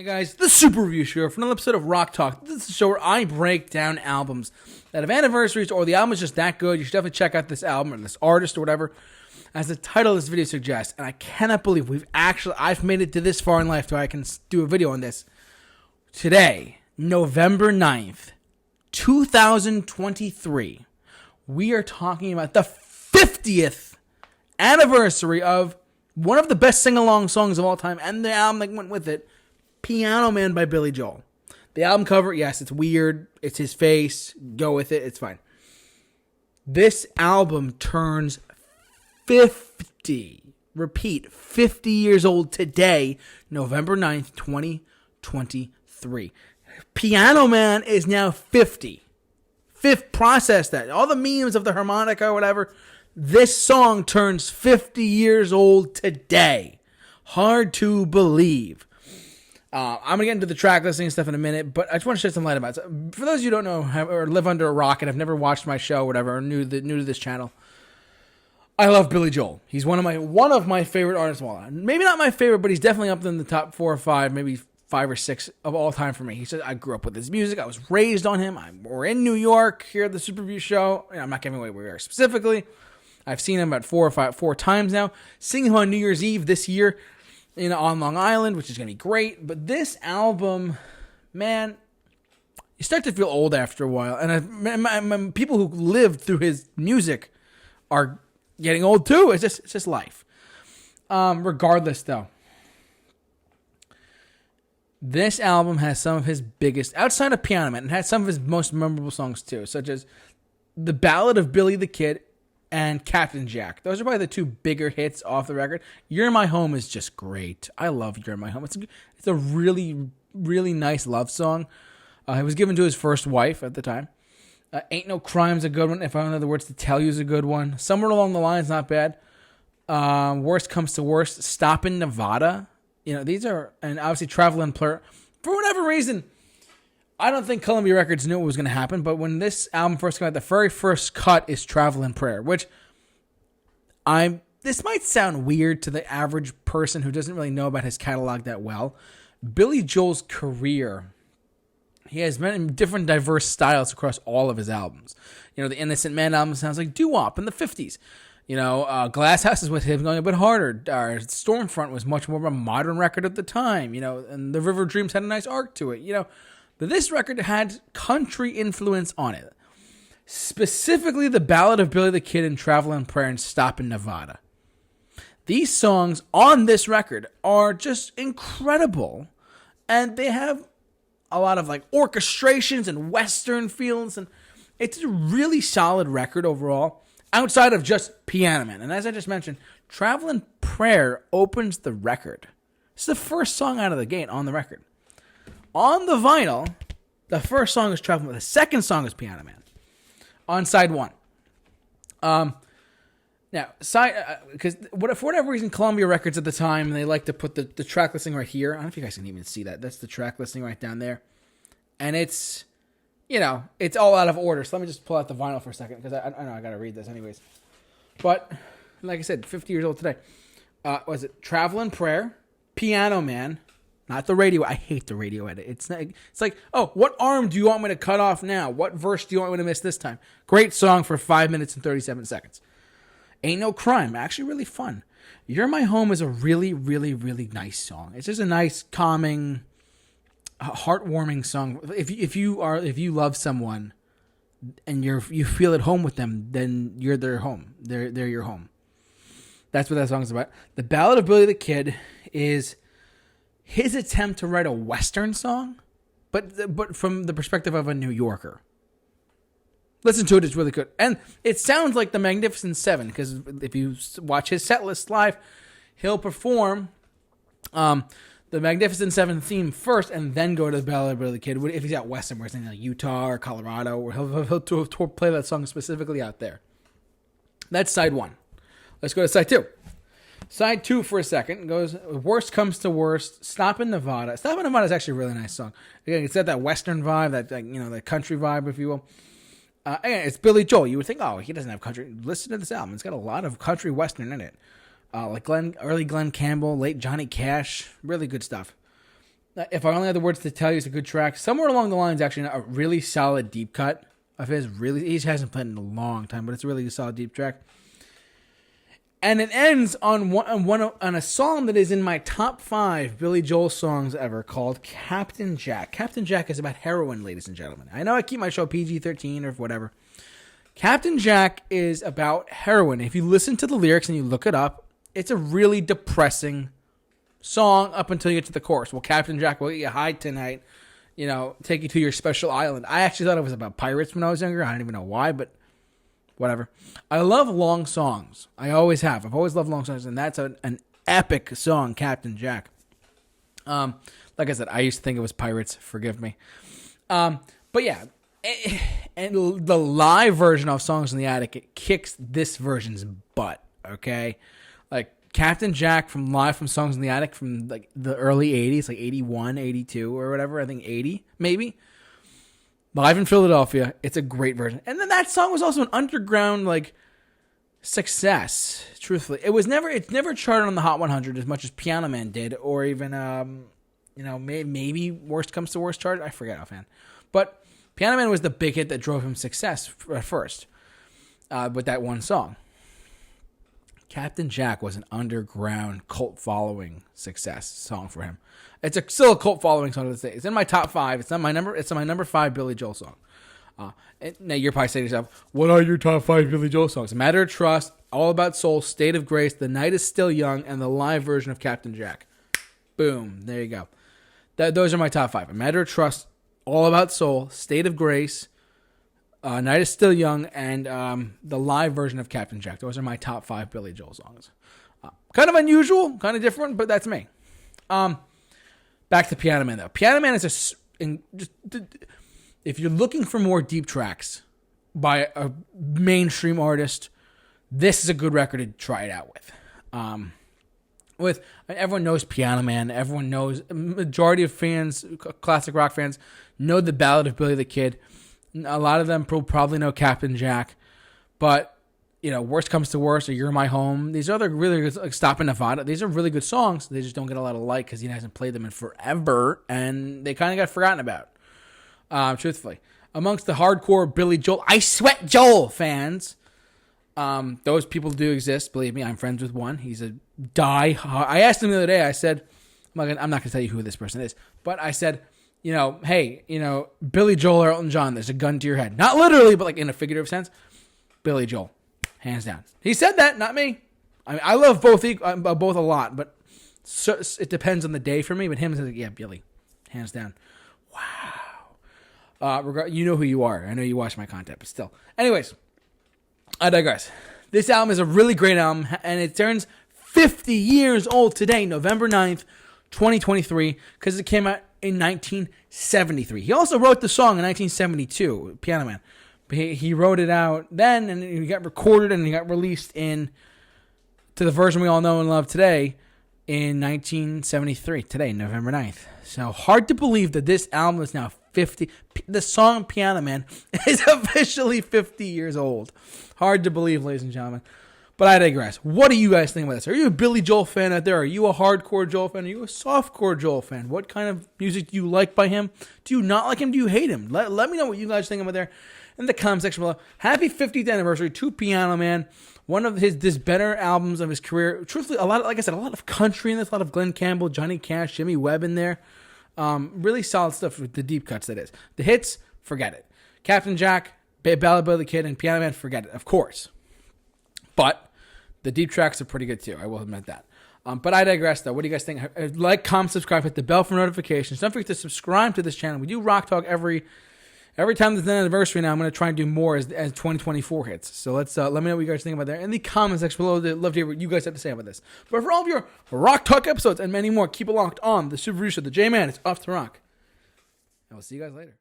Hey guys, the Super Review Show for another episode of Rock Talk. This is a show where I break down albums that have anniversaries or the album is just that good. You should definitely check out this album or this artist or whatever, as the title of this video suggests. And I cannot believe I've made it to this far in life where I can do a video on this. Today, November 9th, 2023, we are talking about the 50th anniversary of one of the best sing-along songs of all time and the album that went with it, Piano Man by Billy Joel. The album cover, yes, it's weird. It's his face. Go with it. It's fine. This album turns 50. Repeat, 50 years old today, November 9th, 2023. Piano Man is now 50. Process that. All the memes of the harmonica or whatever. This song turns 50 years old today. Hard to believe. I'm going to get into the track listing and stuff in a minute, but I just want to shed some light about it. So, for those of you who don't know or live under a rock and have never watched my show or whatever, or new to this channel, I love Billy Joel. He's one of my favorite artists of all time. Maybe not my favorite, but he's definitely up in the top 4 or 5, maybe 5 or 6 of all time for me. He said, I grew up with his music. I was raised on him. We're in New York here at the Super Review Show. I'm not giving away where we are specifically. I've seen him about 4 times now. Seeing him on New Year's Eve this year, on Long Island, which is going to be great. But this album, man, you start to feel old after a while. And people who lived through his music are getting old too. It's just life. Regardless, though, this album has some of his biggest, outside of Piano Man, it has some of his most memorable songs too, such as The Ballad of Billy the Kid and Captain Jack. Those are probably the 2 bigger hits off the record. You're My Home is just great. I love You're My Home. It's a really, really nice love song. It was given to his first wife at the time. Ain't No Crime's a good one. If I don't know the words to tell you is a good one. Somewhere Along the Line's not bad. Worst Comes to Worst. Stop in Nevada. These are, and obviously Travelin' Prayer. For whatever reason, I don't think Columbia Records knew what was going to happen, but when this album first came out, the very first cut is Travelin' Prayer, which this might sound weird to the average person who doesn't really know about his catalog that well. Billy Joel's career, he has been in different diverse styles across all of his albums. The Innocent Man album sounds like doo-wop in the 50s. Glass Houses with him going a bit harder. Stormfront was much more of a modern record at the time, and The River Dreams had a nice arc to it, But this record had country influence on it. Specifically, The Ballad of Billy the Kid and Travelin' Prayer and Stop in Nevada. These songs on this record are just incredible. And they have a lot of orchestrations and Western feels. And it's a really solid record overall, outside of just Piano Man. And as I just mentioned, Travelin' Prayer opens the record. It's the first song out of the gate on the record. On the vinyl, the first song is Travelin' Prayer. The second song is Piano Man. On side 1. Now, because for whatever reason, Columbia Records at the time, they like to put the track listing right here. I don't know if you guys can even see that. That's the track listing right down there. And it's, it's all out of order. So let me just pull out the vinyl for a second, because I know I got to read this anyways. But, like I said, 50 years old today. Was it Travelin' Prayer, Piano Man, not the radio. I hate the radio edit. It's like, oh, what arm do you want me to cut off now? What verse do you want me to miss this time? Great song for 5 minutes and 37 seconds. Ain't No Crime, actually really fun. You're My Home is a really, really, really nice song. It's just a nice, calming, heartwarming song. If you love someone and you feel at home with them, then you're their home. They're your home. That's what that song is about. The Ballad of Billy the Kid is his attempt to write a Western song, but from the perspective of a New Yorker. Listen to it, it's really good. And it sounds like the Magnificent Seven, because if you watch his set list live, he'll perform the Magnificent Seven theme first and then go to the Ballad of Billy the Kid. If he's out Western, where he's in Utah or Colorado, or he'll play that song specifically out there. That's side 1. Let's go to side 2. Side 2 for a second goes Worst Comes to Worst, Stop in Nevada. Stop in Nevada is actually a really nice song. Again, it's got that Western vibe, that country vibe, if you will. Again, it's Billy Joel. You would think, oh, he doesn't have country. Listen to this album. It's got a lot of country Western in it. Like early Glenn Campbell, late Johnny Cash. Really good stuff. If I Only Had the Words to Tell You is a good track. Somewhere Along the Line is actually a really solid deep cut of his. Really, he hasn't played in a long time, but it's a really solid deep track. And it ends on a song that is in my top 5 Billy Joel songs ever, called Captain Jack. Captain Jack is about heroin, ladies and gentlemen. I know I keep my show PG-13 or whatever. Captain Jack is about heroin. If you listen to the lyrics and you look it up, it's a really depressing song up until you get to the chorus. Well, Captain Jack will get you high tonight, take you to your special island. I actually thought it was about pirates when I was younger. I don't even know why, but whatever. I love long songs. I always have. I've always loved long songs, and that's an epic song, Captain Jack. Like I said, I used to think it was pirates. Forgive me. But yeah, and the live version of Songs in the Attic, it kicks this version's butt, okay? Like, Captain Jack from Songs in the Attic from like the early 80s, like 81, 82 or whatever, I think 80 maybe. Live in Philadelphia, it's a great version. And then that song was also an underground like success, truthfully. It's never charted on the Hot 100 as much as Piano Man did, or even maybe Worst Comes to Worst chart, I forget offhand. But Piano Man was the big hit that drove him success at first with that one song. Captain Jack was an underground cult following success song for him. It's still a cult following song to this day. It's in my top 5. It's my number 5 Billy Joel song. Now you're probably saying to yourself, what are your top 5 Billy Joel songs? Matter of Trust, All About Soul, State of Grace, The Night Is Still Young, and the live version of Captain Jack. Boom. There you go. Those are my top 5. A Matter of Trust, All About Soul, State of Grace, Night Is Still Young, and the live version of Captain Jack. Those are my top 5 Billy Joel songs. Kind of unusual, kind of different, but that's me. Back to Piano Man, though. Piano Man is if you're looking for more deep tracks by a mainstream artist, this is a good record to try it out with. Everyone knows Piano Man. Everyone knows, majority of fans, classic rock fans, know the Ballad of Billy the Kid. A lot of them probably know Captain Jack, but Worst Comes to Worst or You're My Home. These are really good, like Stop in Nevada. These are really good songs. They just don't get a lot of like because he hasn't played them in forever, and they kind of got forgotten about. Truthfully, amongst the hardcore Billy Joel, I Sweat Joel fans, those people do exist. Believe me, I'm friends with one. He's a I asked him the other day. I said, I'm not going to tell you who this person is, but I said, hey, Billy Joel or Elton John, there's a gun to your head. Not literally, but like in a figurative sense. Billy Joel, hands down. He said that, not me. I love both a lot, but it depends on the day for me. But him, yeah, Billy, hands down. Wow. You know who you are. I know you watch my content, but still. Anyways, I digress. This album is a really great album, and it turns 50 years old today, November 9th, 2023, because it came out in 1973. He also wrote the song in 1972, Piano Man. He wrote it out then, and he got recorded, and he got released to the version we all know and love today in 1973, today, November 9th. So hard to believe that this album is now 50. The song Piano Man is officially 50 years old. Hard to believe, ladies and gentlemen. But I digress. What do you guys think about this? Are you a Billy Joel fan out there? Are you a hardcore Joel fan? Are you a softcore Joel fan? What kind of music do you like by him? Do you not like him? Do you hate him? Let me know what you guys think about there in the comment section below. Happy 50th anniversary to Piano Man. One of his better albums of his career. Truthfully, a lot of country in this, a lot of Glenn Campbell, Johnny Cash, Jimmy Webb in there. Really solid stuff with the deep cuts, that is. The hits, forget it. Captain Jack, Ballad of Billy the Kid, and Piano Man, forget it, of course. But the deep tracks are pretty good too, I will admit that. But I digress though. What do you guys think? Like, comment, subscribe, hit the bell for notifications. Don't forget to subscribe to this channel. We do Rock Talk every time there's an anniversary now. I'm going to try and do more as 2024 hits. So let me know what you guys think about that in the comments section below. I'd love to hear what you guys have to say about this. But for all of your Rock Talk episodes and many more, keep it locked on the Super Review Show. The J-Man is off to rock. And we'll see you guys later.